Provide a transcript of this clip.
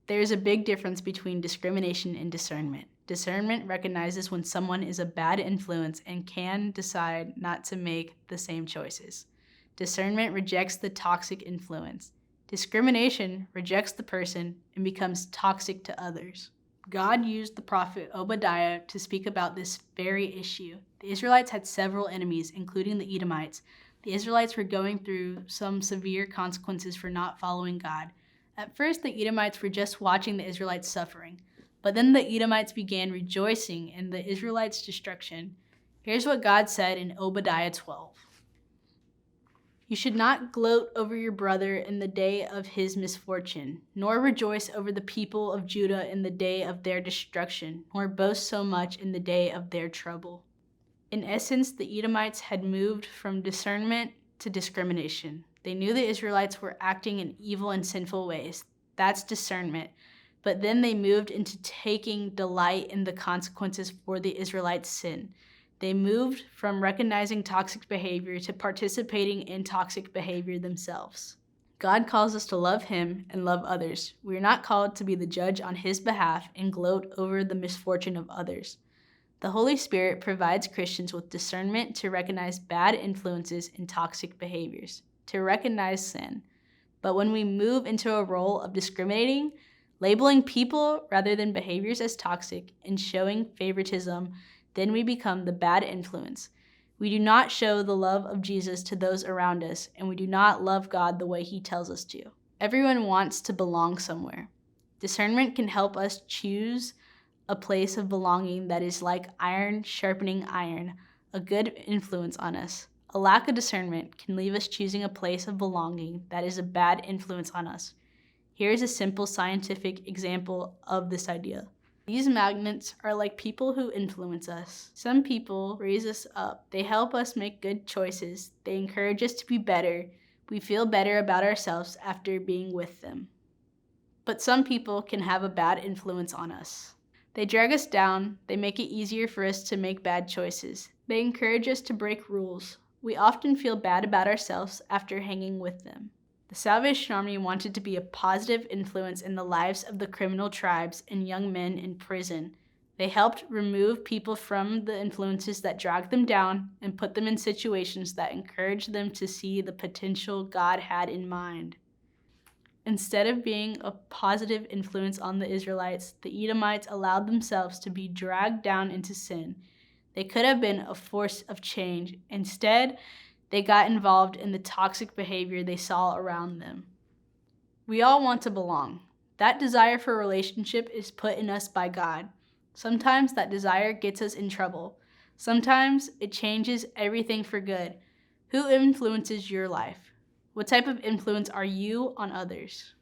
There is a big difference between discrimination and discernment. Discernment recognizes when someone is a bad influence and can decide not to make the same choices. Discernment rejects the toxic influence. Discrimination rejects the person and becomes toxic to others. God used the prophet Obadiah to speak about this very issue. The Israelites had several enemies, including the Edomites. The Israelites were going through some severe consequences for not following God. At first, the Edomites were just watching the Israelites suffering, but then the Edomites began rejoicing in the Israelites' destruction. Here's what God said in Obadiah 12. You should not gloat over your brother in the day of his misfortune, nor rejoice over the people of Judah in the day of their destruction, nor boast so much in the day of their trouble. In essence, the Edomites had moved from discernment to discrimination. They knew the Israelites were acting in evil and sinful ways. That's discernment. But then they moved into taking delight in the consequences for the Israelites' sin. They moved from recognizing toxic behavior to participating in toxic behavior themselves. God calls us to love Him and love others. We are not called to be the judge on His behalf and gloat over the misfortune of others. The Holy Spirit provides Christians with discernment to recognize bad influences and toxic behaviors, to recognize sin. But when we move into a role of discriminating, labeling people rather than behaviors as toxic, and showing favoritism, then we become the bad influence. We do not show the love of Jesus to those around us, and we do not love God the way He tells us to. Everyone wants to belong somewhere. Discernment can help us choose a place of belonging that is like iron sharpening iron, a good influence on us. A lack of discernment can leave us choosing a place of belonging that is a bad influence on us. Here is a simple scientific example of this idea. These magnets are like people who influence us. Some people raise us up. They help us make good choices. They encourage us to be better. We feel better about ourselves after being with them. But some people can have a bad influence on us. They drag us down. They make it easier for us to make bad choices. They encourage us to break rules. We often feel bad about ourselves after hanging with them. The Salvation Army wanted to be a positive influence in the lives of the criminal tribes and young men in prison. They helped remove people from the influences that dragged them down and put them in situations that encouraged them to see the potential God had in mind. Instead of being a positive influence on the Israelites, the Edomites allowed themselves to be dragged down into sin. They could have been a force of change. Instead, they got involved in the toxic behavior they saw around them. We all want to belong. That desire for a relationship is put in us by God. Sometimes that desire gets us in trouble. Sometimes it changes everything for good. Who influences your life? What type of influence are you on others?